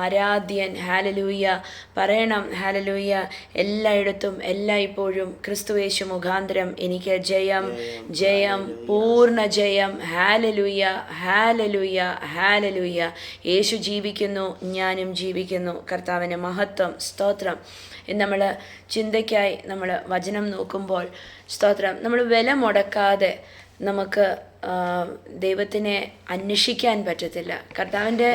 ആരാധ്യൻ. Hallelujah പറയണം. Hallelujah എല്ലായിടത്തും എല്ലായ്പ്പോഴും ക്രിസ്തുയേശു മുഖാന്തരം എനിക്ക് ജയം, ജയം, പൂർണ്ണ ജയം. Hallelujah, hallelujah, hallelujah. യേശു ജീവിക്കുന്നു, ഞാനും ജീവിക്കുന്നു. കർത്താവിന് മഹത്വം, സ്തോത്രം. നമ്മൾ ചിന്തയ്ക്കായി നമ്മൾ വചനം നോക്കുമ്പോൾ സ്തോത്രം, നമ്മൾ വില മുടക്കാതെ നമുക്ക് ദൈവത്തിനെ അന്വേഷിക്കാൻ പറ്റത്തില്ല. കർത്താവിൻ്റെ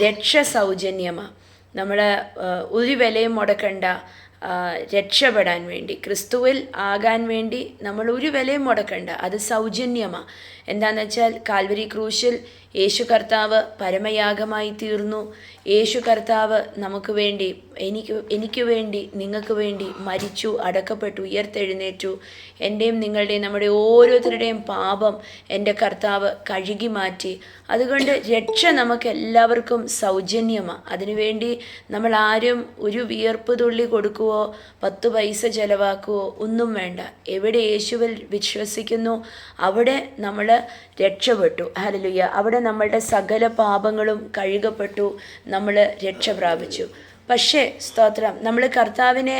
രക്ഷ സൗജന്യമാണ്. നമ്മൾ ഒരു വിലയും മുടക്കണ്ട. രക്ഷപ്പെടാൻ വേണ്ടി, ക്രിസ്തുവിൽ ആകാൻ വേണ്ടി നമ്മൾ ഒരു വിലയും മുടക്കണ്ട. അത് സൗജന്യമാണ്. എന്താണെന്ന് വെച്ചാൽ കാൽവരി ക്രൂശിൽ യേശു കർത്താവ് പരമയാഗമായി തീർന്നു. യേശു കർത്താവ് നമുക്ക് വേണ്ടി, എനിക്ക് വേണ്ടി, നിങ്ങൾക്ക് വേണ്ടി മരിച്ചു, അടക്കപ്പെട്ടു, ഉയർത്തെഴുന്നേറ്റു. എൻ്റെയും നിങ്ങളുടെയും നമ്മുടെ ഓരോരുത്തരുടെയും പാപം എൻ്റെ കർത്താവ് കഴുകി മാറ്റി. അതുകൊണ്ട് രക്ഷ നമുക്ക് എല്ലാവർക്കും സൗജന്യമാണ്. അതിനുവേണ്ടി നമ്മൾ ആരും ഒരു വിയർപ്പ് തുള്ളി കൊടുക്കുവോ 10 പൈസ ചിലവാക്കുവോ ഒന്നും വേണ്ട. എവിടെ യേശുവിൽ വിശ്വസിക്കുന്നു അവിടെ നമ്മൾ രക്ഷപ്പെട്ടു. ഹല്ലേലൂയ. അവിടെ നമ്മളുടെ സകല പാപങ്ങളും കഴുകപ്പെട്ടു, നമ്മൾ രക്ഷ പ്രാപിച്ചു. പക്ഷേ സ്തോത്രം, നമ്മൾ കർത്താവിനെ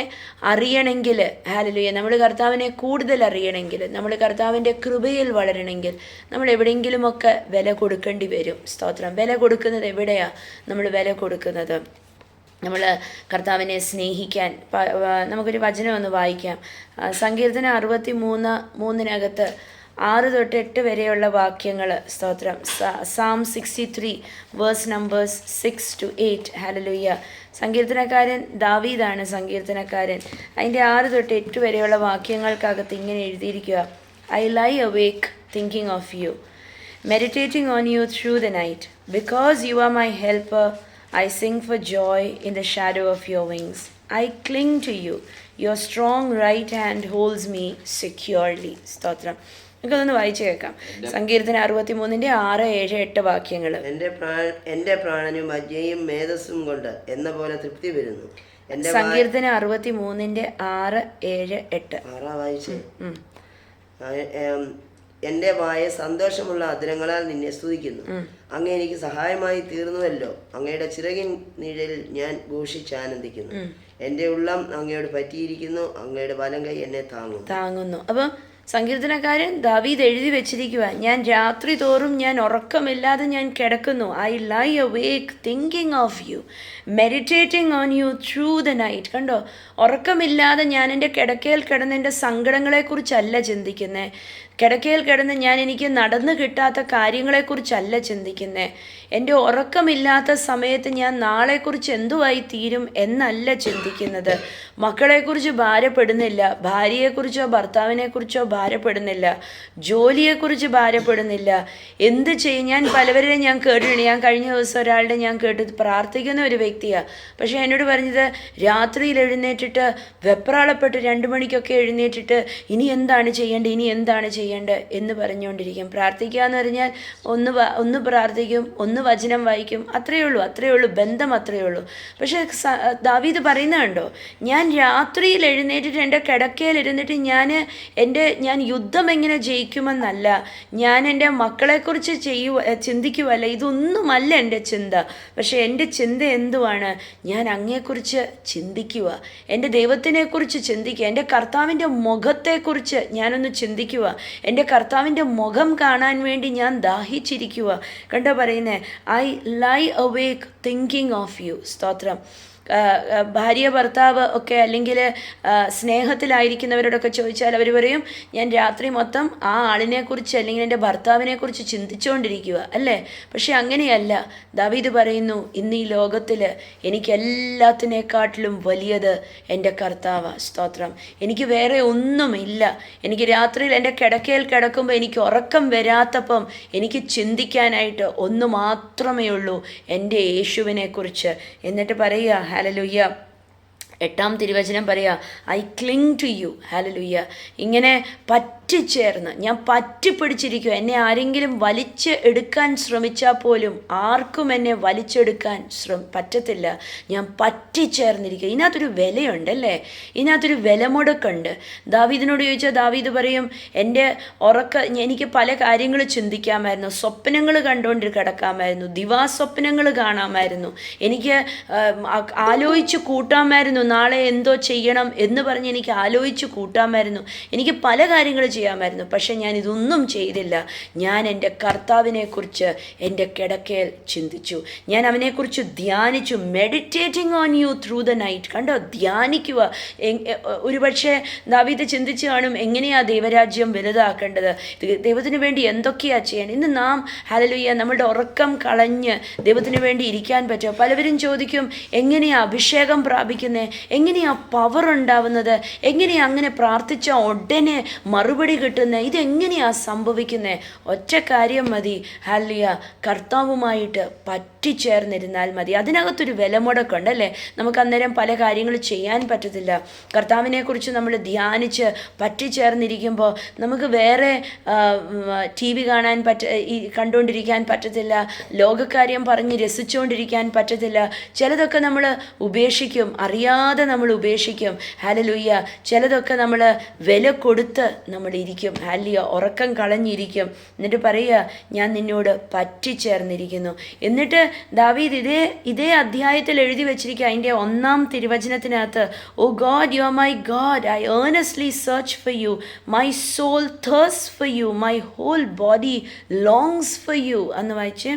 അറിയണമെങ്കിൽ, ഹല്ലേലൂയ, നമ്മൾ കർത്താവിനെ കൂടുതൽ അറിയണമെങ്കിൽ, നമ്മൾ കർത്താവിൻ്റെ കൃപയിൽ വളരണമെങ്കിൽ നമ്മൾ എവിടെയെങ്കിലുമൊക്കെ വില കൊടുക്കേണ്ടി വരും. സ്തോത്രം. വില കൊടുക്കുന്നത് എവിടെയാണ് നമ്മൾ വില കൊടുക്കുന്നത്? നമ്മൾ കർത്താവിനെ സ്നേഹിക്കാൻ നമുക്കൊരു വചനം ഒന്ന് വായിക്കാം. സങ്കീർത്തനം 63:3 6 തൊട്ട് 8 വരെയുള്ള വാക്യങ്ങൾ. സ്തോത്രം. Psalm 63 verse numbers 6 to 8. ഹല്ലേലൂയ. സങ്കീർത്തനക്കാരൻ ദാവീദാണ് സങ്കീർത്തനക്കാരൻ. അതിൻ്റെ 6 തൊട്ട് 8 വരെയുള്ള വാക്യങ്ങൾക്കകത്ത് ഇങ്ങനെ എഴുതിയിരിക്കുക: I lie awake thinking of you, meditating on you through the night. Because you are my helper, I sing for joy in the shadow of your wings. I cling to you. Your strong right hand holds me securely. സ്തോത്രം. നമുക്കതൊന്ന് വായിച്ചു കേൾക്കാം. സങ്കീർത്തനം 63 6, 7, 8 വാക്യങ്ങൾ. എൻ്റെ പ്രാണനും മജ്ജയും മേധസ്സും കൊണ്ട് എന്ന പോലെ തൃപ്തി വരുന്നു. സങ്കീർത്തനം 63 6, 7, 8 വായിച്ചേ. എൻ്റെ വായ സന്തോഷമുള്ള അധരങ്ങളാൽ നിന്നെ സ്തുതിക്കുന്നു. അങ്ങ് എനിക്ക് സഹായമായി തീർന്നുവല്ലോ. അങ്ങയുടെ ചിറകിൻ നിഴലിൽ ഞാൻ ഘോഷിച്ചാനന്ദിക്കുന്നു. എൻ്റെ ഉള്ളം അങ്ങയോട് പറ്റിയിരിക്കുന്നു. അങ്ങയുടെ വലം കൈ എന്നെ താങ്ങുന്നു. അപ്പം സങ്കീർത്തനക്കാരൻ ദാവീദ് എഴുതി വെച്ചിരിക്കുക: ഞാൻ രാത്രി തോറും ഞാൻ ഉറക്കമില്ലാതെ ഞാൻ കിടക്കുന്നു. I lie awake thinking of you, meditating on you through the night. കണ്ടോ, ഉറക്കമില്ലാതെ ഞാൻ എൻ്റെ കിടക്കയിൽ കിടന്ന് എൻ്റെ സങ്കടങ്ങളെക്കുറിച്ചല്ല ചിന്തിക്കുന്നത്. കിടക്കയിൽ കിടന്ന് എനിക്ക് നടന്നു കിട്ടാത്ത കാര്യങ്ങളെക്കുറിച്ചല്ല ചിന്തിക്കുന്നത്. എൻ്റെ ഉറക്കമില്ലാത്ത സമയത്ത് ഞാൻ നാളെക്കുറിച്ച് എന്തുവായി തീരും എന്നല്ല ചിന്തിക്കുന്നത്. മക്കളെക്കുറിച്ച് ഭാരപ്പെടുന്നില്ല, ഭാര്യയെക്കുറിച്ചോ ഭർത്താവിനെക്കുറിച്ചോ ഭാരപ്പെടുന്നില്ല, ജോലിയെക്കുറിച്ച് ഭാരപ്പെടുന്നില്ല. എന്ത് ചെയ്യും? ഞാൻ പലവരെയും ഞാൻ കേട്ടിട്ടുണ്ട്. ഞാൻ കഴിഞ്ഞ ദിവസം ഒരാളുടെ ഞാൻ കേട്ട് പ്രാർത്ഥിക്കുന്ന ഒരു വ്യക്തിയാണ്. പക്ഷേ എന്നോട് പറഞ്ഞത് രാത്രിയിൽ എഴുന്നേറ്റിട്ട് വെപ്രാളപ്പെട്ട് 2 മണിക്കൊക്കെ എഴുന്നേറ്റിട്ട് ഇനി എന്താണ് ചെയ്യേണ്ടത് എന്ന് പറഞ്ഞുകൊണ്ടിരിക്കും. പ്രാർത്ഥിക്കുക എന്ന് പറഞ്ഞാൽ ഒന്ന് പ്രാർത്ഥിക്കും, ഒന്ന് വചനം വായിക്കും, അത്രയേ ഉള്ളൂ, ബന്ധം അത്രയേ ഉള്ളൂ. പക്ഷെ ദാവീദ് പറയുന്നത് കണ്ടോ, ഞാൻ രാത്രിയിൽ എഴുന്നേറ്റിട്ട് എൻ്റെ കിടക്കയിൽ ഇരുന്നിട്ട് ഞാൻ യുദ്ധം എങ്ങനെ ജയിക്കുമെന്നല്ല, ഞാൻ എൻ്റെ മക്കളെക്കുറിച്ച് ചിന്തിക്കുവല്ല, ഇതൊന്നുമല്ല എൻ്റെ ചിന്ത. പക്ഷെ എൻ്റെ ചിന്ത എന്തുവാണ്? ഞാൻ അങ്ങയെക്കുറിച്ച് ചിന്തിക്കുക, എൻ്റെ ദൈവത്തിനെക്കുറിച്ച് ചിന്തിക്കുക, എൻ്റെ കർത്താവിൻ്റെ മുഖത്തെക്കുറിച്ച് ഞാനൊന്ന് ചിന്തിക്കുക, എൻ്റെ കർത്താവിൻ്റെ മുഖം കാണാൻ വേണ്ടി ഞാൻ ദാഹിച്ചിരിക്കുക. കണ്ടോ പറയുന്നേ, I lie awake thinking of you. സ്തോത്രം. ഭാര്യ ഭർത്താവ് ഒക്കെ അല്ലെങ്കിൽ സ്നേഹത്തിലായിരിക്കുന്നവരോടൊക്കെ ചോദിച്ചാൽ അവർ പറയും, ഞാൻ രാത്രി മൊത്തം ആ ആളിനെക്കുറിച്ച് അല്ലെങ്കിൽ എൻ്റെ ഭർത്താവിനെക്കുറിച്ച് ചിന്തിച്ചുകൊണ്ടിരിക്കുക അല്ലേ? പക്ഷെ അങ്ങനെയല്ല. ദാവീദ് പറയുന്നു, ഇന്ന് ഈ ലോകത്തിൽ എനിക്കെല്ലാത്തിനേക്കാട്ടിലും വലിയത് എൻ്റെ കർത്താവ്. സ്തോത്രം. എനിക്ക് വേറെ ഒന്നുമില്ല. എനിക്ക് രാത്രിയിൽ എൻ്റെ കിടക്കയിൽ കിടക്കുമ്പോൾ എനിക്ക് ഉറക്കം വരാത്തപ്പം എനിക്ക് ചിന്തിക്കാനായിട്ട് ഒന്ന് മാത്രമേ ഉള്ളൂ, എൻ്റെ യേശുവിനെക്കുറിച്ച്. എന്നിട്ട് പറയുക, ഹല്ലേലൂയ, 8-ാം തിരുവചനം പറയാ, ഐ ക്ലിങ് ടു യു. ഹല്ലേലൂയ. ഇങ്ങനെ പറ്റിച്ചേർന്ന് ഞാൻ പറ്റിപ്പിടിച്ചിരിക്കും. എന്നെ ആരെങ്കിലും വലിച്ച് എടുക്കാൻ ശ്രമിച്ചാൽ പോലും ആർക്കും എന്നെ വലിച്ചെടുക്കാൻ പറ്റത്തില്ല. ഞാൻ പറ്റിച്ചേർന്നിരിക്കുക. ഇതിനകത്തൊരു വിലയുണ്ടല്ലേ, ഇതിനകത്തൊരു വിലമുടക്കുണ്ട്. ദാവീദിനോട് ചോദിച്ചാൽ ദാവീദ് പറയും, എൻ്റെ എനിക്ക് പല കാര്യങ്ങൾ ചിന്തിക്കാമായിരുന്നു, സ്വപ്നങ്ങൾ കണ്ടുകൊണ്ട് കിടക്കാമായിരുന്നു, ദിവാസ്വപ്നങ്ങൾ കാണാമായിരുന്നു, എനിക്ക് ആലോചിച്ച് കൂട്ടാമായിരുന്നു, നാളെ എന്തോ ചെയ്യണം എന്ന് പറഞ്ഞ് എനിക്ക് ആലോചിച്ച് കൂട്ടാമായിരുന്നു, എനിക്ക് പല കാര്യങ്ങൾ ചെയ്യാമായിരുന്നു. പക്ഷെ ഞാൻ ഇതൊന്നും ചെയ്തില്ല. ഞാൻ എൻ്റെ കർത്താവിനെക്കുറിച്ച് എൻ്റെ കിടക്കയിൽ ചിന്തിച്ചു, ഞാൻ അവനെക്കുറിച്ച് ധ്യാനിച്ചു. Meditating on you through the night. കണ്ടോ, ധ്യാനിക്കുക. ഒരുപക്ഷെ ദാവീദ് ചിന്തിച്ചു കാണും, എങ്ങനെയാ ദൈവരാജ്യം വലുതാക്കേണ്ടത്, ദൈവത്തിന് വേണ്ടി എന്തൊക്കെയാ ചെയ്യാൻ. ഇന്ന് നാം ഹല്ലേലൂയ നമ്മുടെ ഉറക്കം കളഞ്ഞ് ദൈവത്തിന് വേണ്ടി ഇരിക്കാൻ പറ്റുമോ? പലവരും ചോദിക്കും, എങ്ങനെയാ അഭിഷേകം പ്രാപിക്കുന്നത്, എങ്ങനെയാ പവർ ഉണ്ടാവുന്നത്, എങ്ങനെയാ അങ്ങനെ പ്രാർത്ഥിച്ച ഉടനെ മറുപടി കിട്ടുന്നത്, ഇതെങ്ങനെയാ സംഭവിക്കുന്നത്? ഒറ്റ കാര്യം മതി, ഹല്ലേലൂയ, കർത്താവുമായിട്ട് പറ്റിച്ചേർന്നിരുന്നാൽ മതി. അതിനകത്തൊരു വിലമുടക്കുണ്ടല്ലേ. നമുക്ക് അന്നേരം പല കാര്യങ്ങൾ ചെയ്യാൻ പറ്റത്തില്ല. കർത്താവിനെക്കുറിച്ച് നമ്മൾ ധ്യാനിച്ച് പറ്റിച്ചേർന്നിരിക്കുമ്പോൾ നമുക്ക് വേറെ ടി വി കണ്ടുകൊണ്ടിരിക്കാൻ പറ്റത്തില്ല, ലോകകാര്യം പറഞ്ഞ് രസിച്ചുകൊണ്ടിരിക്കാൻ പറ്റത്തില്ല. ചിലതൊക്കെ നമ്മൾ ഉപേക്ഷിക്കും, അറിയാതെ നമ്മൾ ഉപേക്ഷിക്കും. ഹല്ലേലൂയ. ചിലതൊക്കെ നമ്മൾ വില കൊടുത്ത് നമ്മൾ ഇരിക്കും. ഹല്ലേലൂയ. ഉറക്കം കളഞ്ഞിരിക്കും. എന്നിട്ട് പറയുക, ഞാൻ നിന്നോട് പറ്റിച്ചേർന്നിരിക്കുന്നു. എന്നിട്ട് ദാവീദ് ഇതേ അധ്യായത്തിൽ എഴുതി വെച്ചിരിക്കുക, അതിൻ്റെ 1-ാം തിരുവചനത്തിനകത്ത്, oh God, you are my God, I earnestly search for you, my soul thirsts for you, my whole body longs for you എന്ന് വായിച്ച്.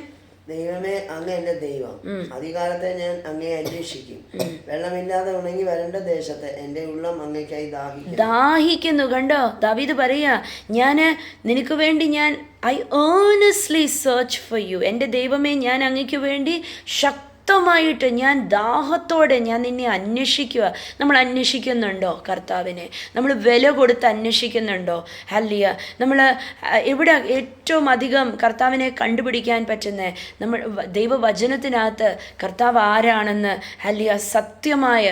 ദൈവമേ, അങ്ങ് എൻ്റെ ദൈവം, അധികാലത്തെ ഞാൻ അങ്ങയെ അന്വേഷിക്കും. വെള്ളമില്ലാതെ ഉണങ്ങി വരേണ്ട ദേശത്ത് എൻ്റെ ഉള്ളം അങ്ങയ്ക്കായി ദാഹിക്കുന്നു. കണ്ടോ, ദാവീദ് പറയാ, ഞാൻ നിനക്ക് വേണ്ടി ഞാൻ I earnestly search for U. എൻ്റെ ദൈവമേ, ഞാൻ അങ്ങയ്ക്ക് വേണ്ടി ശക്തമായിട്ട് ഞാൻ ദാഹത്തോടെ ഞാൻ നിന്നെ അന്വേഷിക്കുക. നമ്മൾ അന്വേഷിക്കുന്നുണ്ടോ കർത്താവിനെ? നമ്മൾ വില കൊടുത്ത് അന്വേഷിക്കുന്നുണ്ടോ? ഹല്ലേലൂയ. നമ്മൾ ഇവിടെ ഏറ്റവും അധികം കർത്താവിനെ കണ്ടുപിടിക്കാൻ പറ്റുന്നത് നമ്മൾ ദൈവവചനത്തിനകത്ത് കർത്താവ് ആരാണെന്ന്, ഹല്ലേലൂയ, സത്യമായ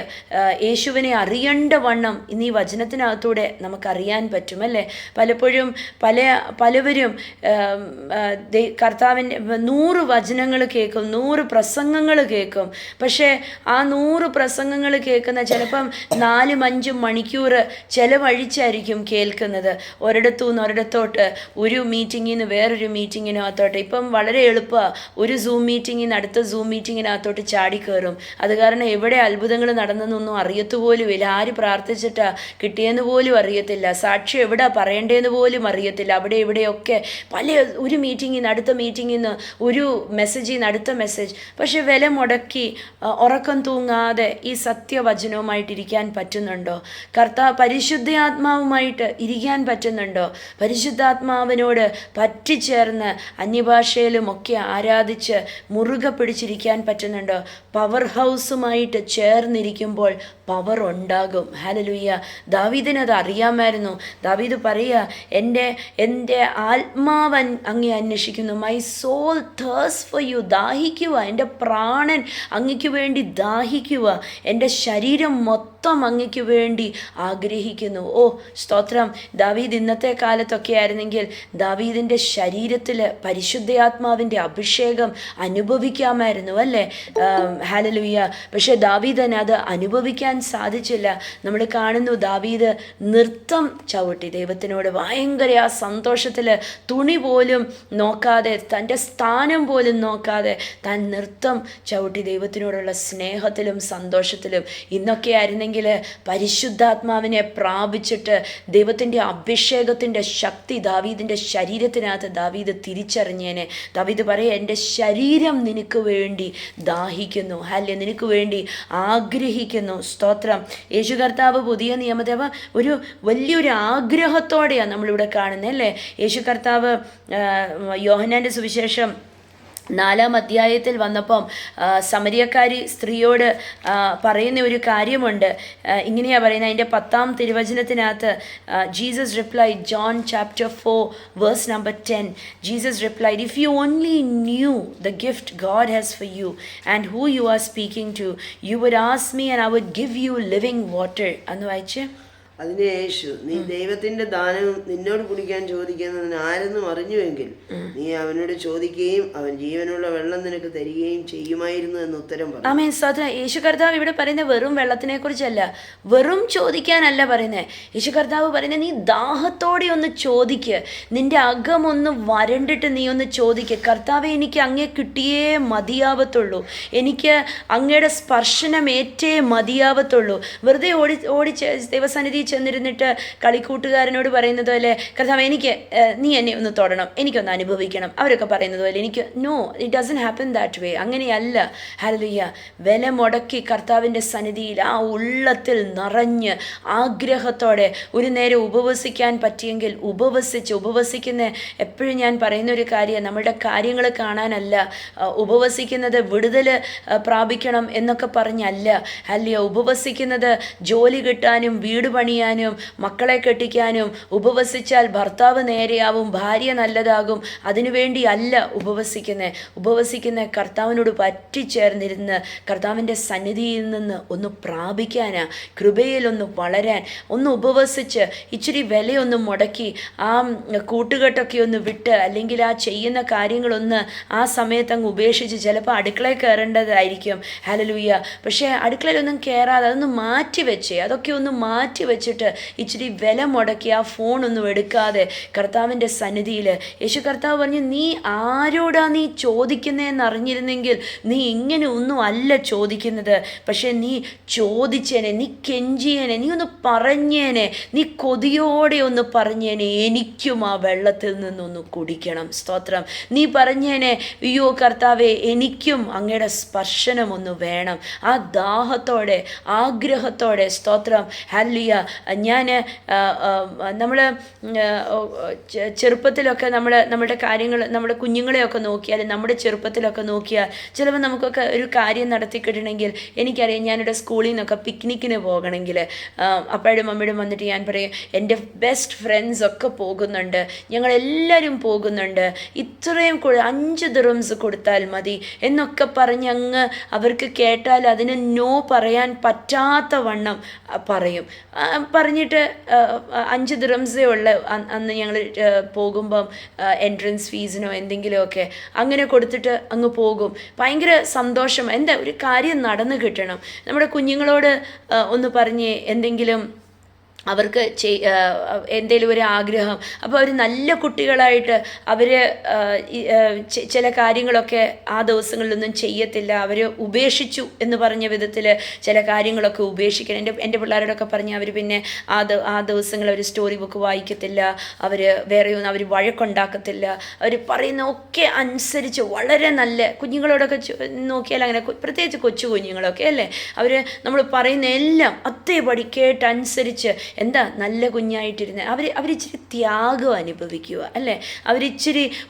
യേശുവിനെ അറിയേണ്ട വണ്ണം ഇന്ന് ഈ വചനത്തിനകത്തൂടെ നമുക്കറിയാൻ പറ്റുമല്ലേ. പലപ്പോഴും പലവരും കർത്താവിൻ്റെ 100 വചനങ്ങൾ കേൾക്കും, 100 പ്രസംഗങ്ങൾ കേൾക്കും. പക്ഷേ ആ 100 പ്രസംഗങ്ങൾ കേൾക്കുന്ന ചിലപ്പം 4-5 മണിക്കൂർ ചിലവഴിച്ചായിരിക്കും കേൾക്കുന്നത്. ഒരിടത്തോട്ട് ഒരു മീറ്റിങ്ങിൽ നിന്ന് വേറൊരു മീറ്റിങ്ങിനകത്തോട്ട്. ഇപ്പം വളരെ എളുപ്പമാണ്, ഒരു സൂം മീറ്റിങ്ങിൽ നിന്ന് അടുത്ത സൂം മീറ്റിങ്ങിനകത്തോട്ട് ചാടിക്കയറും. അത് കാരണം എവിടെ അത്ഭുതങ്ങൾ നടന്നെന്നൊന്നും അറിയത്തുപോലുമില്ല, ആര് പ്രാർത്ഥിച്ചിട്ടാ കിട്ടിയെന്ന് പോലും അറിയത്തില്ല, സാക്ഷ്യം എവിടെ പറയേണ്ടതെന്ന് പോലും അറിയത്തില്ല. അവിടെ ഇവിടെയൊക്കെ ഒരു മീറ്റിങ്ങിൽ നിന്ന് അടുത്ത മീറ്റിങ്ങിൽ നിന്ന് ഒരു മെസ്സേജിൽ നിന്ന് അടുത്ത മെസ്സേജ്. പക്ഷെ വില മുടക്കി ഉറക്കം തൂങ്ങാതെ ഈ സത്യവചനവുമായിട്ട് ഇരിക്കാൻ പറ്റുന്നുണ്ടോ? പരിശുദ്ധാത്മാവുമായിട്ട് ഇരിക്കാൻ പറ്റുന്നുണ്ടോ? പരിശുദ്ധാത്മാവിനോട് പറ്റിച്ചേർന്ന് അന്യഭാഷയിലുമൊക്കെ ആരാധിച്ച് മുറുകെ പിടിച്ചിരിക്കാൻ പറ്റുന്നുണ്ടോ? പവർ ഹൗസുമായിട്ട് ചേർന്നിരിക്കുമ്പോൾ പവർ ഉണ്ടാകും. ഹല്ലേലൂയ. ദാവീദിനത് അറിയാമായിരുന്നു. ദാവീദ് പറയുക, എൻ്റെ ആത്മാവൻ അങ്ങേ അന്വേഷിക്കുന്നു, my soul thirsts for you. ദാഹിക്കുക, എൻ്റെ പ്രാണൻ അങ്ങയ്ക്ക് വേണ്ടി ദാഹിക്കുക, എൻ്റെ ശരീരം മൊത്തം അങ്ങയ്ക്ക് വേണ്ടി ആഗ്രഹിക്കുന്നു. ഓ സ്തോത്രം. ദാവീദ് ഇന്നത്തെ കാലത്തൊക്കെ ആയിരുന്നെങ്കിൽ ദാവീദിൻ്റെ ശരീരത്തിൽ പരിശുദ്ധാത്മാവിൻ്റെ അഭിഷേകം അനുഭവിക്കാമായിരുന്നു അല്ലേ. ഹല്ലേലൂയ. പക്ഷേ ദാവീദിന് അത് അനുഭവിക്കാൻ സാധിച്ചില്ല. നമ്മൾ കാണുന്നു, ദാവീദ് നൃത്തം ചവിട്ടി ദൈവത്തിനോട് ഭയങ്കര ആ സന്തോഷത്തിൽ തുണി പോലും നോക്കാതെ, തൻ്റെ സ്ഥാനം പോലും നോക്കാതെ താൻ നൃത്തം ചവിട്ടി ദൈവത്തിനോടുള്ള സ്നേഹത്തിലും സന്തോഷത്തിലും. ഇന്നൊക്കെ ആയിരുന്നെങ്കിൽ പരിശുദ്ധാത്മാവിനെ പ്രാപിച്ചിട്ട് ദൈവത്തിൻ്റെ അഭിഷേകത്തിൻ്റെ ശക്തി ദാവീദിൻ്റെ ശരീരത്തിനകത്ത് ദാവീദ് തിരിച്ചറിഞ്ഞേനെ. ദാവീദ് പറയാം, എൻ്റെ ശരീരം നിനക്ക് വേണ്ടി ദാഹിക്കുന്നു, ഹല്ലേലൂയ, നിനക്ക് വേണ്ടി ആഗ്രഹിക്കുന്നു. സ്തോത്രം. യേശു കർത്താവ് പുതിയ നിയമത്തെ ഒരു വലിയൊരു ആഗ്രഹത്തോടെയാണ് നമ്മളിവിടെ കാണുന്നത് അല്ലേ. യേശു കർത്താവ് യോഹന്നാൻ്റെ സുവിശേഷം 4-ാം അധ്യായത്തിൽ വന്നപ്പം സമരിയക്കാരി സ്ത്രീയോട് പറയുന്ന ഒരു കാര്യമുണ്ട്. ഇങ്ങനെയാണ് പറയുന്നത്, അതിൻ്റെ 10-ാം തിരുവചനത്തിനകത്ത് Jesus replied, John chapter 4 verse number 10, Jesus replied, if you only knew the gift God has for you and who you are speaking to, you would ask me and I would give you living water. എന്ന് വായിച്ച്. അതിന് യേശു, നീ ദൈവത്തിന്റെ ദാനം നിന്നോട് കുടിക്കാൻ ചോദിക്കുന്നതിന് ആരെന്നും അറിഞ്ഞുവെങ്കിൽ നീ അവനോട് ചോദിക്കുകയും അവൻ ജീവനുള്ള വെള്ളം നിനക്ക് തരികയും ചെയ്യുമായിരുന്നു എന്ന് ഉത്തരം പറഞ്ഞു. ആമേൻ. സ്തോത്രം. യേശു കർത്താവ് ഇവിടെ പറയുന്നത് വെറും വെള്ളത്തിനെ കുറിച്ചല്ല, വെറും ചോദിക്കാനല്ല പറയുന്നത്. യേശു കർത്താവ് പറയുന്നത്, നീ ദാഹത്തോടെ ഒന്ന് ചോദിക്ക്, നിന്റെ അകമൊന്ന് വരണ്ടിട്ട് നീ ഒന്ന് ചോദിക്ക്, കർത്താവെ എനിക്ക് അങ്ങേ കിട്ടിയേ മതിയാവത്തുള്ളൂ, എനിക്ക് അങ്ങയുടെ സ്പർശനമേറ്റേ മതിയാവത്തുള്ളൂ. വെറുതെ ഓടി ദൈവസന്നിധി ചെന്നിരുന്നിട്ട് കളിക്കൂട്ടുകാരനോട് പറയുന്നത് പോലെ, കർത്താവ് എനിക്ക് നീ എന്നെ ഒന്ന് തൊടണം, എനിക്കൊന്ന് അനുഭവിക്കണം, അവരൊക്കെ പറയുന്നത് പോലെ എനിക്ക്, no, it doesn't happen that way. അങ്ങനെയല്ല. ഹല്ലേലൂയ. വില മുടക്കി കർത്താവിൻ്റെ സന്നിധിയിൽ ആ ഉള്ളത്തിൽ നിറഞ്ഞ് ആഗ്രഹത്തോടെ ഒരു നേരം ഉപവസിക്കാൻ പറ്റിയെങ്കിൽ ഉപവസിക്കുന്ന എപ്പോഴും ഞാൻ പറയുന്ന ഒരു കാര്യം, നമ്മളുടെ കാര്യങ്ങൾ കാണാനല്ല ഉപവസിക്കുന്നത്, വിടുതൽ പ്രാപിക്കണം എന്നൊക്കെ പറഞ്ഞല്ല. ഹല്ലേലൂയ. ഉപവസിക്കുന്നത് ജോലി കിട്ടാനും വീട് പണിയാനും മക്കളെ കെട്ടിക്കാനും, ഉപവസിച്ചാൽ ഭർത്താവ് നേരെയാവും, ഭാര്യ നല്ലതാകും, അതിനുവേണ്ടി അല്ല ഉപവസിക്കുന്ന കർത്താവിനോട് പറ്റിച്ചേർന്നിരുന്ന് കർത്താവിൻ്റെ സന്നിധിയിൽ നിന്ന് ഒന്ന് പ്രാപിക്കാനാ, കൃപയിലൊന്ന് വളരാൻ, ഒന്ന് ഉപവസിച്ച് ഇച്ചിരി വിലയൊന്ന് മുടക്കി ആ കൂട്ടുകെട്ടൊക്കെ ഒന്ന് വിട്ട്, അല്ലെങ്കിൽ ആ ചെയ്യുന്ന കാര്യങ്ങളൊന്ന് ആ സമയത്ത് അങ്ങ് ഉപേക്ഷിച്ച്, ചിലപ്പോൾ അടുക്കളയിൽ കയറേണ്ടതായിരിക്കും. ഹല്ലേലൂയ. പക്ഷേ അടുക്കളയിലൊന്നും കയറാതെ അതൊന്ന് അതൊക്കെ ഒന്ന് മാറ്റി വെച്ചിട്ട് ഇച്ചിരി വില മുടക്കി ആ ഫോണൊന്നും എടുക്കാതെ കർത്താവിൻ്റെ സന്നിധിയിൽ, യേശു കർത്താവ് പറഞ്ഞു, നീ ആരോടാ നീ ചോദിക്കുന്നതെന്ന് അറിഞ്ഞിരുന്നെങ്കിൽ നീ ഇങ്ങനെ ഒന്നും അല്ല ചോദിക്കുന്നത്, പക്ഷെ നീ ചോദിച്ചേനെ, നീ കെഞ്ചിയേനെ, നീ ഒന്ന് പറഞ്ഞേനെ, നീ കൊതിയോടെ ഒന്ന് പറഞ്ഞേനെ, എനിക്കും ആ വെള്ളത്തിൽ നിന്നൊന്ന് കുടിക്കണം. സ്തോത്രം. നീ പറഞ്ഞേനെ, അയ്യോ കർത്താവേ, എനിക്കും അങ്ങയുടെ സ്പർശനം ഒന്ന് വേണം. ആ ദാഹത്തോടെ ആഗ്രഹത്തോടെ. സ്തോത്രം. ഹല്ലേലൂയ. ഞാൻ നമ്മൾ ചെറുപ്പത്തിലൊക്കെ നമ്മുടെ കാര്യങ്ങൾ, നമ്മുടെ കുഞ്ഞുങ്ങളെയൊക്കെ നോക്കിയാൽ, നമ്മുടെ ചെറുപ്പത്തിലൊക്കെ നോക്കിയാൽ ചിലപ്പോൾ നമുക്കൊക്കെ ഒരു കാര്യം നടത്തി കിട്ടണമെങ്കിൽ, എനിക്കറിയാം, ഞാനിവിടെ സ്കൂളിൽ നിന്നൊക്കെ പിക്നിക്കിന് പോകണമെങ്കിൽ അപ്പോഴും അമ്മയോടും വന്നിട്ട് ഞാൻ പറയും, എൻ്റെ ബെസ്റ്റ് ഫ്രണ്ട്സ് ഒക്കെ പോകുന്നുണ്ട്, ഞങ്ങളെല്ലാവരും പോകുന്നുണ്ട്, ഇത്രയും 5 ദിർഹംസ് കൊടുത്താൽ മതി എന്നൊക്കെ പറഞ്ഞ് അങ്ങ് അവർക്ക് കേട്ടാൽ അതിന് നോ പറയാൻ പറ്റാത്ത വണ്ണം പറയും. പറഞ്ഞിട്ട് 5 ദിർഹംസേ ഉള്ള അന്ന് ഞങ്ങൾ പോകുമ്പം എൻട്രൻസ് ഫീസിനോ എന്തെങ്കിലുമൊക്കെ അങ്ങനെ കൊടുത്തിട്ട് അങ്ങ് പോകും. ഭയങ്കര സന്തോഷം. എന്താ ഒരു കാര്യം നടന്നു കിട്ടണം. നമ്മുടെ കുഞ്ഞുങ്ങളോട് ഒന്ന് പറഞ്ഞ് എന്തെങ്കിലും അവർക്ക് എന്തെങ്കിലും ഒരു ആഗ്രഹം, അപ്പോൾ അവർ നല്ല കുട്ടികളായിട്ട് അവർ ചില കാര്യങ്ങളൊക്കെ ആ ദിവസങ്ങളിലൊന്നും ചെയ്യത്തില്ല, അവർ ഉപേക്ഷിച്ചു എന്ന് പറഞ്ഞ വിധത്തിൽ ചില കാര്യങ്ങളൊക്കെ ഉപേക്ഷിക്കണം. എൻ്റെ പിള്ളേരോടൊക്കെ പറഞ്ഞ് അവർ പിന്നെ ആ ദിവസങ്ങൾ അവർ സ്റ്റോറി ബുക്ക് വായിക്കത്തില്ല, അവർ വേറെയൊന്നും അവർ വഴക്കുണ്ടാക്കത്തില്ല, അവർ പറയുന്നതൊക്കെ അനുസരിച്ച് വളരെ നല്ല കുഞ്ഞുങ്ങളോടൊക്കെ നോക്കിയാൽ അങ്ങനെ, പ്രത്യേകിച്ച് കൊച്ചു കുഞ്ഞുങ്ങളൊക്കെ അല്ലേ, അവർ നമ്മൾ പറയുന്ന എല്ലാം അതേപടി കേട്ടനുസരിച്ച് എന്താ നല്ല കുഞ്ഞായിട്ടിരുന്നത്. അവരിച്ചിരി ത്യാഗം അനുഭവിക്കുക അല്ലേ,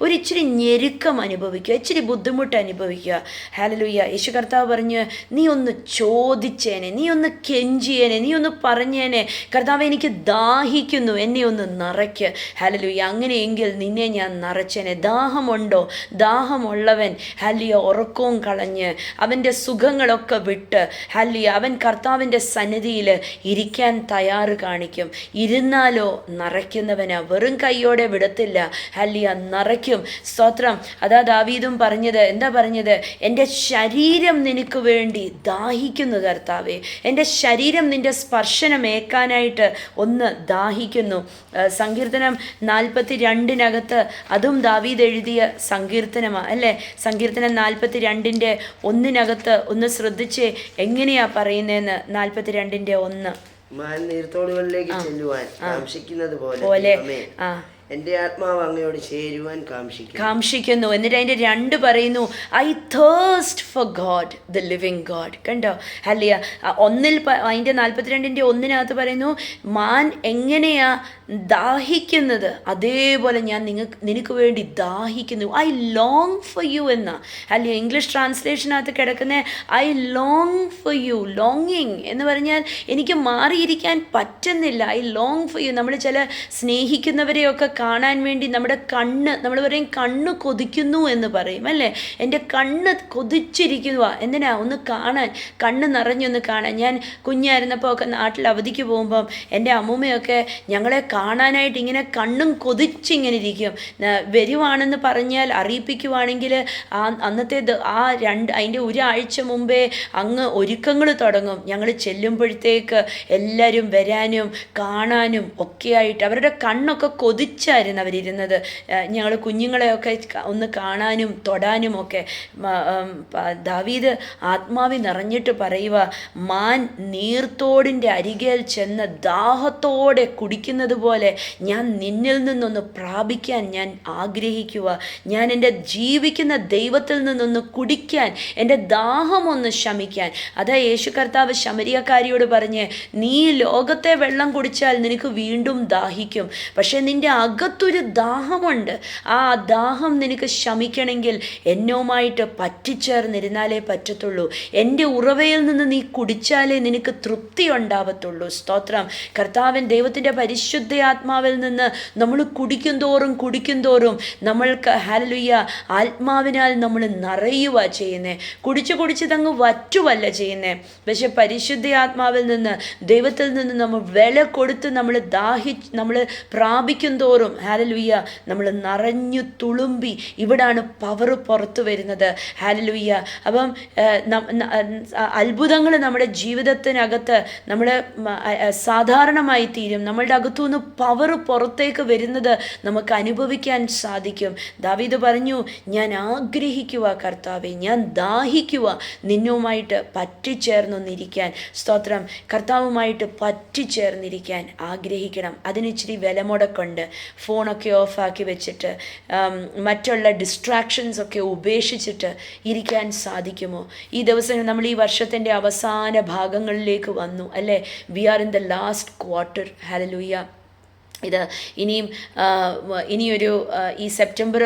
ഒരിച്ചിരി ഞെരുക്കം അനുഭവിക്കുക, ഇച്ചിരി ബുദ്ധിമുട്ട് അനുഭവിക്കുക. ഹല്ലേലൂയ. യേശു കർത്താവ് പറഞ്ഞ്, നീ ഒന്ന് ചോദിച്ചേനെ, നീ ഒന്ന് കെഞ്ചിയേനെ, നീ ഒന്ന് പറഞ്ഞേനെ, കർത്താവ് എനിക്ക് ദാഹിക്കുന്നു, എന്നെ ഒന്ന് നിറയ്ക്ക്. ഹല്ലേലൂയ. അങ്ങനെയെങ്കിൽ നിന്നെ ഞാൻ നിറച്ചേനെ. ദാഹമുണ്ടോ? ദാഹമുള്ളവൻ ഹല്ലേലൂയ ഉറക്കവും കളഞ്ഞ് അവൻ്റെ സുഖങ്ങളൊക്കെ വിട്ട് ഹല്ലേലൂയ അവൻ കർത്താവിൻ്റെ സന്നിധിയിൽ ഇരിക്കാൻ തയ്യാറ് കാണിക്കും. ഇരുന്നാലോ നിറയ്ക്കുന്നവനാ, വെറും കൈയോടെ വിടത്തില്ല. ഹല്ലേലൂയ, നിറയ്ക്കും. സ്തോത്രം. അതാ ദാവീദും പറഞ്ഞത്, എന്താ പറഞ്ഞത്? എൻ്റെ ശരീരം നിനക്ക് വേണ്ടി ദാഹിക്കുന്നു കർത്താവേ, എൻ്റെ ശരീരം നിൻ്റെ സ്പർശനമേക്കാനായിട്ട് ഒന്ന് ദാഹിക്കുന്നു. സങ്കീർത്തനം 42 അതും ദാവീദ് എഴുതിയ സങ്കീർത്തനമാണ് അല്ലേ. സങ്കീർത്തനം 42 1 ഒന്ന് ശ്രദ്ധിച്ച് എങ്ങനെയാ പറയുന്നതെന്ന്. 42:1 നീർത്തോടുകളിലേക്ക് ചെല്ലുവാൻ കാംക്ഷിക്കുന്നത് പോലെ എൻ്റെ ആത്മാവ് അങ്ങയോട് ചേരുവാൻ കാംക്ഷിക്കുന്നു. എന്നിട്ട് അതിൻ്റെ 2 പറയുന്നു, I thirst for God the living God. കണ്ടോ? ഹല്ലേലൂയ. അതിൻ്റെ 42-ന്റെ 1 പറയുന്നു, മാൻ എങ്ങനെയാ ദാഹിക്കുന്നത് അതേപോലെ ഞാൻ നിനക്ക് വേണ്ടി ദാഹിക്കുന്നു. ഐ ലോങ് ഫോർ യു എന്ന അല്ലേ ഇംഗ്ലീഷ് ട്രാൻസ്ലേഷനകത്ത് കിടക്കുന്ന ഐ ലോങ് ഫോർ യു. ലോങ്ങിങ് എന്ന് പറഞ്ഞാൽ എനിക്ക് മാറിയിരിക്കാൻ പറ്റുന്നില്ല. I long for you. നമ്മൾ ചില സ്നേഹിക്കുന്നവരെയൊക്കെ കാണാൻ വേണ്ടി നമ്മൾ പറയും കണ്ണ് കൊതിക്കുന്നു എന്ന് പറയും അല്ലേ. എൻ്റെ കണ്ണ് കൊതിച്ചിരിക്കുക. എന്തിനാ? ഒന്ന് കാണാൻ, കണ്ണ് നിറഞ്ഞൊന്ന് കാണാൻ. ഞാൻ കുഞ്ഞായിരുന്നപ്പോൾ ഒക്കെ നാട്ടിൽ അവധിക്ക് പോകുമ്പം എൻ്റെ അമ്മൂമ്മയൊക്കെ ഞങ്ങളെ കാണാനായിട്ട് ഇങ്ങനെ കണ്ണും കൊതിച്ചിങ്ങനെ ഇരിക്കും. വരുവാണെന്ന് പറഞ്ഞാൽ അറിയിപ്പിക്കുവാണെങ്കിൽ അന്നത്തെ അതിൻ്റെ ഒരാഴ്ച മുമ്പേ അങ്ങ് ഒരുക്കങ്ങൾ തുടങ്ങും. ഞങ്ങൾ ചെല്ലുമ്പോഴത്തേക്ക് എല്ലാവരും വരാനും കാണാനും ഒക്കെ ആയിട്ട് അവരുടെ കണ്ണൊക്കെ കൊതിച്ചായിരുന്നു അവരിരുന്നത്. ഞങ്ങൾ കുഞ്ഞുങ്ങളെയൊക്കെ ഒന്ന് കാണാനും തൊടാനും ഒക്കെ. ദാവീദ് ആത്മാവിൽ നിറഞ്ഞിട്ട് പറയുക, മാൻ നീർത്തോടിൻ്റെ അരികേൽ ചെന്ന് ദാഹത്തോടെ കുടിക്കുന്നത് പോലെ ഞാൻ നിന്നിൽ നിന്നൊന്ന് പ്രാപിക്കാൻ ഞാൻ ആഗ്രഹിക്കുക. ഞാൻ എൻ്റെ ജീവിക്കുന്ന ദൈവത്തിൽ നിന്നൊന്ന് കുടിക്കാൻ, എൻ്റെ ദാഹമൊന്ന് ശമിക്കാൻ. അതാ യേശു കർത്താവ് ശമരിയക്കാരിയോട് പറഞ്ഞ്, നീ ലോകത്തെ വെള്ളം കുടിച്ചാൽ നിനക്ക് വീണ്ടും ദാഹിക്കും, പക്ഷെ നിൻ്റെ അകത്തൊരു ദാഹമുണ്ട്. ആ ദാഹം നിനക്ക് ശമിക്കണമെങ്കിൽ എന്നോമായിട്ട് പറ്റിച്ചേർന്നിരുന്നാലേ പറ്റത്തുള്ളൂ. എൻ്റെ ഉറവയിൽ നിന്ന് നീ കുടിച്ചാലേ നിനക്ക് തൃപ്തി ഉണ്ടാവത്തുള്ളൂ. സ്തോത്രം. കർത്താവൻ ദൈവത്തിൻ്റെ പരിശുദ്ധ ആത്മാവിൽ നിന്ന് നമ്മൾ കുടിക്കും തോറും നമ്മൾക്ക് ഹല്ലേലൂയ ആത്മാവിനാൽ നമ്മൾ നിറയുക ചെയ്യുന്നത്. കുടിച്ച് വറ്റുവല്ല ചെയ്യുന്നത്. പക്ഷെ പരിശുദ്ധ ആത്മാവിൽ നിന്ന് ദൈവത്തിൽ നിന്ന് നമ്മൾ വില കൊടുത്ത് നമ്മൾ പ്രാപിക്കും തോറും ഹല്ലേലൂയ നമ്മൾ നിറഞ്ഞു തുളുമ്പി ഇവിടാണ് പവർ പുറത്തു വരുന്നത്. ഹല്ലേലൂയ. അപ്പം അത്ഭുതങ്ങൾ നമ്മുടെ ജീവിതത്തിനകത്ത് നമ്മൾ സാധാരണമായി തീരും. നമ്മളുടെ അകത്തുനിന്ന് പവർ പുറത്തേക്ക് വരുന്നത് നമുക്ക് അനുഭവിക്കാൻ സാധിക്കും. ദാവീദ് പറഞ്ഞു, ഞാൻ ആഗ്രഹിക്കുക കർത്താവേ, ഞാൻ ദാഹിക്കുക നിന്നുമായിട്ട് പറ്റിച്ചേർന്നൊന്നിരിക്കാൻ. സ്തോത്രം. കർത്താവുമായിട്ട് പറ്റിച്ചേർന്നിരിക്കാൻ ആഗ്രഹിക്കണം. അതിനിച്ചിരി വില മുടക്കുണ്ട്. ഫോണൊക്കെ ഓഫാക്കി വെച്ചിട്ട് മറ്റുള്ള ഡിസ്ട്രാക്ഷൻസ് ഒക്കെ ഉപേക്ഷിച്ചിട്ട് ഇരിക്കാൻ സാധിക്കുമോ? ഈ ദിവസം നമ്മൾ ഈ വർഷത്തിൻ്റെ അവസാന ഭാഗങ്ങളിലേക്ക് വന്നു അല്ലേ. We are in the last quarter. ഹല്ലേലൂയ. ഇത് ഇനിയൊരു ഈ സെപ്റ്റംബർ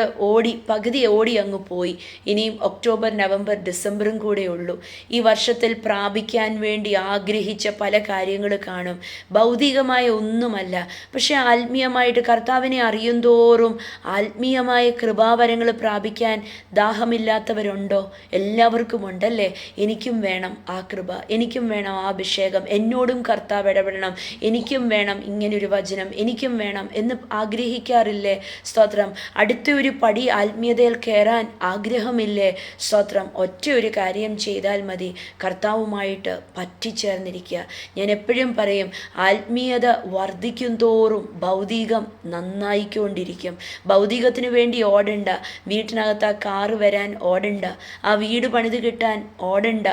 പകുതി ഓടി അങ്ങ് പോയി. ഇനിയും ഒക്ടോബർ, നവംബർ, ഡിസംബറും കൂടെ ഉള്ളൂ. ഈ വർഷത്തിൽ പ്രാപിക്കാൻ വേണ്ടി ആഗ്രഹിച്ച പല കാര്യങ്ങൾ കാണും. ഭൗതികമായ ഒന്നുമല്ല, പക്ഷെ ആത്മീയമായിട്ട് കർത്താവിനെ അറിയും തോറും ആത്മീയമായ കൃപാവരങ്ങൾ പ്രാപിക്കാൻ ദാഹമില്ലാത്തവരുണ്ടോ? എല്ലാവർക്കും ഉണ്ടല്ലേ. എനിക്കും വേണം ആ കൃപ, എനിക്കും വേണം ആ അഭിഷേകം, എന്നോടും കർത്താവ് ഇടപെടണം, എനിക്കും വേണം ഇങ്ങനൊരു വചനം, എനിക്കും വേണം എന്ന് ആഗ്രഹിക്കാറില്ലേ? സ്തോത്രം. അടുത്ത ഒരു പടി ആത്മീയതയിൽ കയറാൻ ആഗ്രഹമില്ലേ? സ്തോത്രം. ഒറ്റ ഒരു കാര്യം ചെയ്താൽ മതി, കർത്താവുമായിട്ട് പറ്റിച്ചേർന്നിരിക്കുക. ഞാൻ എപ്പോഴും പറയും, ആത്മീയത വർദ്ധിക്കും തോറും ഭൗതികം നന്നായിക്കൊണ്ടിരിക്കും. ഭൗതികത്തിന് വേണ്ടി ഓടണ്ട. വീട്ടിനകത്ത് ആ കാറ് വരാൻ ഓടണ്ട, ആ വീട് പണിത് കിട്ടാൻ ഓടണ്ട,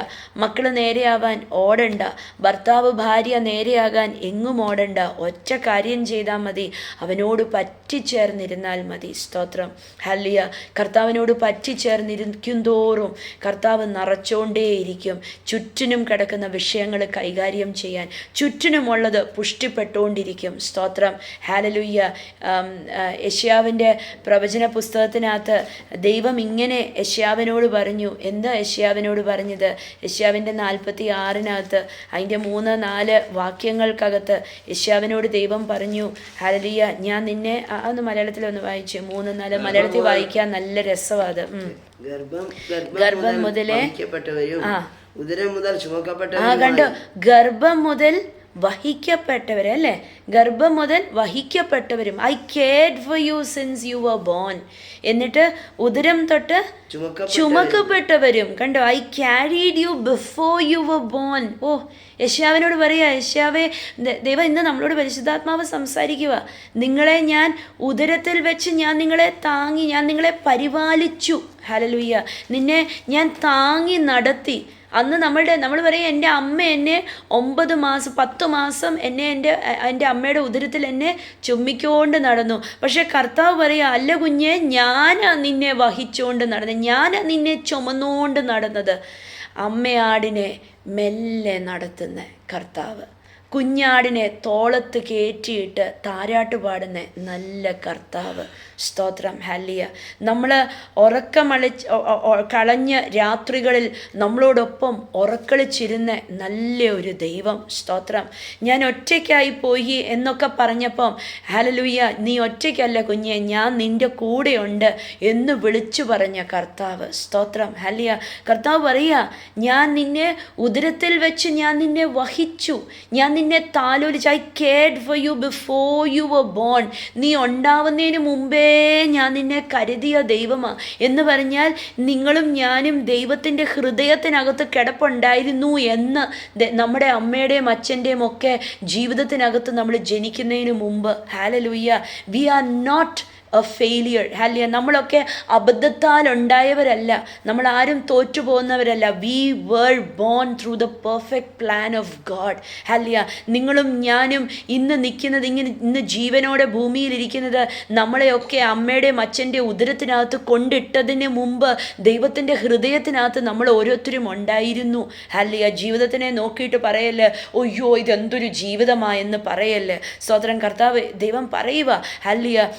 മക്കൾ നേരെയാവാൻ ഓടണ്ട, ഭർത്താവ് ഭാര്യ നേരെയാകാൻ എങ്ങും ഓടണ്ട. ഒറ്റ കാര്യം ചെയ്താൽ മതി, അവനോട് പറ്റിച്ചേർന്നിരുന്നാൽ മതി. സ്തോത്രം. ഹല്ലേലൂയ. കർത്താവിനോട് പറ്റിച്ചേർന്നിരിക്കും തോറും കർത്താവ് നിറച്ചുകൊണ്ടേയിരിക്കും. ചുറ്റിനും കിടക്കുന്ന വിഷയങ്ങൾ കൈകാര്യം ചെയ്യാൻ ചുറ്റിനുമുള്ളത് പുഷ്ടിപ്പെട്ടുകൊണ്ടിരിക്കും. സ്തോത്രം. ഹല്ലേലൂയ. യെശയ്യാവിൻ്റെ പ്രവചന പുസ്തകത്തിനകത്ത് ദൈവം ഇങ്ങനെ യെശയ്യാവിനോട് പറഞ്ഞു. എന്താ യെശയ്യാവിനോട് പറഞ്ഞത്? യെശയ്യാവിൻ്റെ 46 അതിൻ്റെ 3-4 വാക്യങ്ങൾക്കകത്ത് യെശയ്യാവിനോട് ദൈവം പറഞ്ഞു, ഹല്ലേലൂയ, ഞാൻ നിന്നെ ഒന്ന് മലയാളത്തിലൊന്ന് വായിച്ചു. 3-4 മലയാളത്തിൽ വായിക്കാൻ നല്ല രസമാണ് അത്. ഗർഭം മുതലേ ഉദരം മുതൽ കണ്ടോ, ഗർഭം മുതൽ വഹിക്കപ്പെട്ടവരെ അല്ലേ. ഗർഭം മുതൽ വഹിക്കപ്പെട്ടവരും. I cared for you since you were born. എന്നിട്ട് ഉദരം തൊട്ട് ചുമക്കപ്പെട്ടവരും. കണ്ടോ, I carried you before you were born. ഓ, യെശയ്യാവിനോട് പറയുക, യെശയ്യാവേ, ദൈവം ഇന്ന് നമ്മളോട് പരിശുദ്ധാത്മാവ് സംസാരിക്കുക. നിങ്ങളെ ഞാൻ ഉദരത്തിൽ വെച്ച് ഞാൻ നിങ്ങളെ താങ്ങി, ഞാൻ നിങ്ങളെ പരിപാലിച്ചു. ഹല്ലേലൂയ. നിന്നെ ഞാൻ താങ്ങി നടത്തി. അന്ന് നമ്മൾ പറയും എൻ്റെ അമ്മ എന്നെ 9 മാസം 10 മാസം എന്നെ എൻ്റെ അമ്മയുടെ ഉദരത്തിൽ എന്നെ ചുമ്മിക്കൊണ്ട് നടന്നു. പക്ഷെ കർത്താവ് പറയുക, അല്ല കുഞ്ഞെ, ഞാനാ നിന്നെ വഹിച്ചുകൊണ്ട് നടന്നത്, ഞാനാ നിന്നെ ചുമന്നുകൊണ്ട് നടന്നത്. അമ്മയാടിനെ മെല്ലെ നടത്തുന്ന കർത്താവ്, കുഞ്ഞാടിനെ തോളത്ത് കയറ്റിയിട്ട് താരാട്ട് പാടുന്ന നല്ല കർത്താവ്. സ്തോത്രം, ഹല്ലിയ. നമ്മൾ കളഞ്ഞ രാത്രികളിൽ നമ്മളോടൊപ്പം ഉറക്കളിച്ചിരുന്ന നല്ല ഒരു ദൈവം. സ്തോത്രം. ഞാൻ ഒറ്റയ്ക്കായി പോയി എന്നൊക്കെ പറഞ്ഞപ്പം, ഹല്ലേലൂയ, നീ ഒറ്റയ്ക്കല്ല കുഞ്ഞെ, ഞാൻ നിൻ്റെ കൂടെയുണ്ട് എന്ന് വിളിച്ചു പറഞ്ഞ കർത്താവ്. സ്തോത്രം, ഹല്ലിയ. കർത്താവ് പറയുക, ഞാൻ നിന്നെ ഉദരത്തിൽ വെച്ച് ഞാൻ നിന്നെ വഹിച്ചു, ഞാൻ നിന്നെ താലോലിച്ച്. I cared for you before you were born. നീ ഉണ്ടാവുന്നതിന് മുമ്പേ ഞാൻ നിന്നെ കരുതിയ ദൈവമാ എന്ന് പറഞ്ഞാൽ നിങ്ങളും ഞാനും ദൈവത്തിൻ്റെ ഹൃദയത്തിനകത്ത് കിടപ്പുണ്ടായിരുന്നു എന്ന് നമ്മുടെ അമ്മയുടെയും അച്ഛൻ്റെയും ഒക്കെ ജീവിതത്തിനകത്ത് നമ്മൾ ജനിക്കുന്നതിന് മുമ്പ്. Hallelujah. We are not a failure. Hallelujah. നമ്മളൊക്കെ അബദ്ധത്താൽ ഉണ്ടായവരല്ല, നമ്മൾ ആരും തോറ്റു പോകുന്നവരല്ല. We were born through the perfect plan of God. Hallelujah. നിങ്ങളും ഞാനും ഇന്ന് നിൽക്കുന്നത്, ഇന്ന് ജീവനോടെ ഭൂമിയിലിരിക്കുന്നത്, നമ്മളെയൊക്കെ അമ്മയുടെയും അച്ഛൻ്റെ ഉദരത്തിനകത്ത് കൊണ്ടിട്ടതിന് മുമ്പ് ദൈവത്തിൻ്റെ ഹൃദയത്തിനകത്ത് നമ്മൾ ഓരോരുത്തരും ഉണ്ടായിരുന്നു. ഹല്ലേലൂയ. ജീവിതത്തിനെ നോക്കിയിട്ട് പറയല്ലേ, ഒയ്യോ ഇതെന്തൊരു ജീവിതമായെന്ന് പറയല്ലേ. സ്തോത്രം. കർത്താവ് ദൈവം പറയുക, ഹല്ലേലൂയ,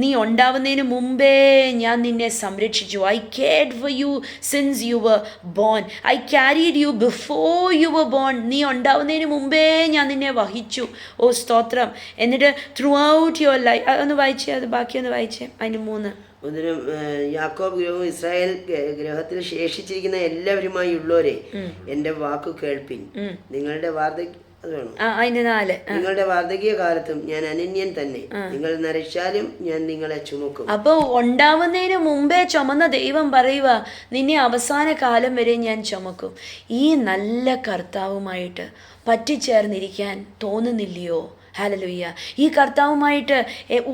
നീ ഉണ്ടാവുന്നതിന് മുമ്പേ ഞാൻ നിന്നെ സംരക്ഷിച്ചു. I cared for you since you were born. I carried you before you were born. നീ ഉണ്ടാവുന്നതിന് മുമ്പേ ഞാൻ നിന്നെ വഹിച്ചു. ഓ സ്തോത്രം. എന്നിട്ട് ത്രൂ ഔട്ട് യുവർ ലൈഫ്, ഒന്ന് വായിച്ചേ, അത് ബാക്കിയൊന്ന് വായിച്ചേ, അതിന് 3. ഉദരം യാക്കോബ് ഗ്രഹവും ഇസ്രായേൽ ഗ്രഹത്തിൽ ശേഷിച്ചിരിക്കുന്ന എല്ലാവരുമായി ഉള്ളവരെ എൻ്റെ വാക്കു കേൾപ്പിൻ. നിങ്ങളുടെ വാർദ്ധക്യം, അത് വേണം, അതിന്റെ 4. നിങ്ങളുടെ വാർദ്ധക്യ കാലത്തും ഞാൻ അനന്യൻ തന്നെ, നിങ്ങൾ നരച്ചാലും ഞാൻ നിങ്ങളെ ചുമക്കും. അപ്പോൾ ഉണ്ടാവുന്നതിന് മുമ്പേ ചുമന്ന ദൈവം പറയുക, നിന്നെ അവസാന കാലം വരെ ഞാൻ ചുമക്കും. ഈ നല്ല കർത്താവുമായിട്ട് പറ്റിച്ചേർന്നിരിക്കാൻ തോന്നുന്നില്ലയോ? ഹല്ലേലൂയ. ഈ കർത്താവുമായിട്ട്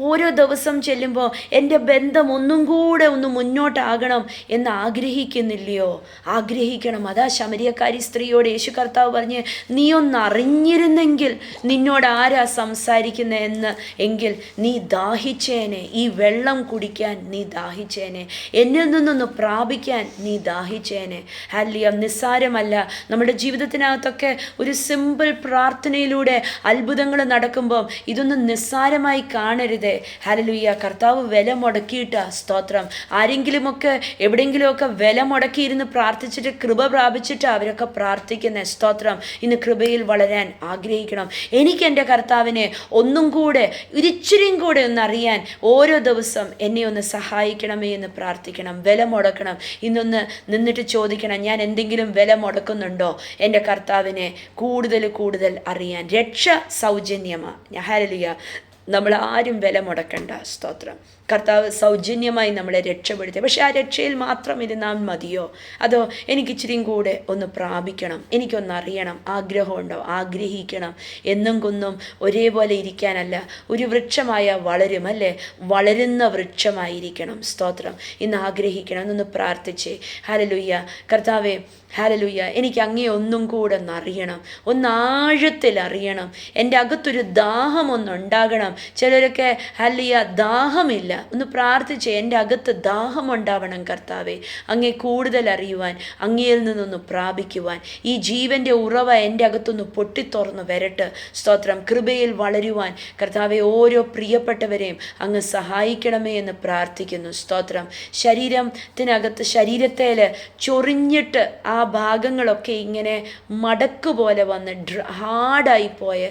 ഓരോ ദിവസം ചെല്ലുമ്പോൾ എൻ്റെ ബന്ധം ഒന്നും കൂടെ ഒന്ന് മുന്നോട്ടാകണം എന്ന് ആഗ്രഹിക്കുന്നില്ലയോ? ആഗ്രഹിക്കണം. അതാ ശമരിയക്കാരി സ്ത്രീയോട് യേശു കർത്താവ് പറഞ്ഞ്, നീ ഒന്ന് അറിഞ്ഞിരുന്നെങ്കിൽ നിന്നോട് ആരാ സംസാരിക്കുന്നതെന്ന് എങ്കിൽ നീ ദാഹിച്ചേനെ, ഈ വെള്ളം കുടിക്കാൻ നീ ദാഹിച്ചേനെ, എന്നിൽ നിന്നൊന്ന് പ്രാപിക്കാൻ നീ ദാഹിച്ചേനെ. ഹല്ലേലൂയ. നിസ്സാരമല്ല. നമ്മുടെ ജീവിതത്തിനകത്തൊക്കെ ഒരു സിമ്പിൾ പ്രാർത്ഥനയിലൂടെ അത്ഭുതങ്ങൾ നടക്കുമ്പോൾ ഇതൊന്നും നിസ്സാരമായി കാണരുതേ. ഹല്ലേലൂയ. കർത്താവ് വില മുടക്കിയിട്ട. സ്തോത്രം. ആരെങ്കിലുമൊക്കെ എവിടെയെങ്കിലുമൊക്കെ വില മുടക്കിയിരുന്ന് പ്രാർത്ഥിച്ചിട്ട് കൃപ പ്രാപിച്ചിട്ട് അവരൊക്കെ പ്രാർത്ഥിക്കുന്ന. സ്തോത്രം. ഇന്ന് കൃപയിൽ വളരാൻ ആഗ്രഹിക്കണം. എനിക്ക് എൻ്റെ കർത്താവിനെ ഒന്നും കൂടെ ഒരിച്ചിരിയും കൂടെ ഒന്ന് അറിയാൻ ഓരോ ദിവസം എന്നെ ഒന്ന് സഹായിക്കണമേ എന്ന് പ്രാർത്ഥിക്കണം. വില മുടക്കണം. ഇന്നൊന്ന് നിന്നിട്ട് ചോദിക്കണം, ഞാൻ എന്തെങ്കിലും വില മുടക്കുന്നുണ്ടോ എൻ്റെ കർത്താവിനെ കൂടുതൽ അറിയാൻ? രക്ഷ സൗജന്യമാണ്. ഹല്ലേലൂയ. നമ്മൾ ആരും വില മുടക്കണ്ട. സ്തോത്രം. കർത്താവ് സൗജന്യമായി നമ്മളെ രക്ഷപ്പെടുത്തി. പക്ഷെ ആ രക്ഷയിൽ മാത്രം ഇരുന്നാൽ മതിയോ? അതോ എനിക്ക് ഇച്ചിരിയും കൂടെ ഒന്ന് പ്രാപിക്കണം, എനിക്കൊന്നറിയണം, ആഗ്രഹമുണ്ടോ? ആഗ്രഹിക്കണം. എന്നും കുന്നും ഒരേപോലെ ഇരിക്കാനല്ല. ഒരു വൃക്ഷമായ വളരും, അല്ലേ? വളരുന്ന വൃക്ഷമായിരിക്കണം. സ്തോത്രം. ഇന്ന് ആഗ്രഹിക്കണം. എന്നൊന്ന് പ്രാർത്ഥിച്ചേ. ഹല്ലേലൂയ. കർത്താവേ, ഹല്ലേലൂയ, എനിക്ക് അങ്ങേ ഒന്നും കൂടെ ഒന്നറിയണം, ഒന്നാഴത്തിൽ അറിയണം. എൻ്റെ അകത്തൊരു ദാഹം ഒന്നുണ്ടാകണം. ചിലരൊക്കെ ഹല്ലേലൂയ ദാഹമില്ല. ഒന്ന് പ്രാർത്ഥിച്ചേ, എൻ്റെ അകത്ത് ദാഹമുണ്ടാവണം കർത്താവേ, അങ്ങേ കൂടുതൽ അറിയുവാൻ, അങ്ങയിൽ നിന്നൊന്ന് പ്രാപിക്കുവാൻ. ഈ ജീവൻ്റെ ഉറവ എൻ്റെ അകത്തൊന്ന് പൊട്ടിത്തുറന്ന് വരട്ടെ. സ്തോത്രം. കൃപയിൽ വളരുവാൻ കർത്താവെ ഓരോ പ്രിയപ്പെട്ടവരെയും അങ്ങ് സഹായിക്കണമേ എന്ന് പ്രാർത്ഥിക്കുന്നു. സ്തോത്രം. ശരീരത്തേൽ ചൊറിഞ്ഞിട്ട് ആ ഭാഗങ്ങളൊക്കെ ഇങ്ങനെ മടക്ക് പോലെ വന്ന് ഹാർഡായിപ്പോയ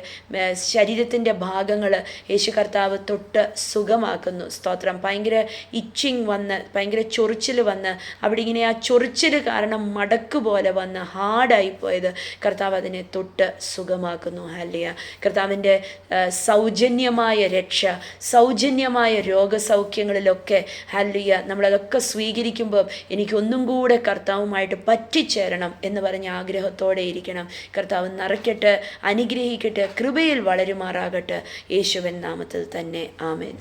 ശരീരത്തിൻ്റെ ഭാഗങ്ങൾ യേശു കർത്താവ് തൊട്ട് സുഖമാക്കുന്നു. സ്തോത്രം. ഭയങ്കര ഇച്ചിങ് വന്ന്, ഭയങ്കര ചൊറിച്ചിൽ വന്ന്, അവിടെ ഇങ്ങനെ ആ ചൊറിച്ചിൽ കാരണം മടക്ക് പോലെ വന്ന് ഹാർഡായിപ്പോയത് കർത്താവ് അതിനെ തൊട്ട് സുഖമാക്കുന്നു. ഹല്ലേലൂയ. കർത്താവിൻ്റെ സൗജന്യമായ രക്ഷ, സൗജന്യമായ രോഗസൗഖ്യങ്ങളിലൊക്കെ ഹല്ലേലൂയ നമ്മളതൊക്കെ സ്വീകരിക്കുമ്പോൾ എനിക്കൊന്നും കൂടെ കർത്താവുമായിട്ട് പറ്റിച്ചേരണം എന്ന് പറഞ്ഞ ആഗ്രഹത്തോടെ ഇരിക്കണം. കർത്താവ് നിറയ്ക്കട്ടെ, അനുഗ്രഹിക്കട്ടെ, കൃപയിൽ വളരുമാറാകട്ടെ. യേശുവിൻ നാമത്തിൽ തന്നെ. ആമേൻ.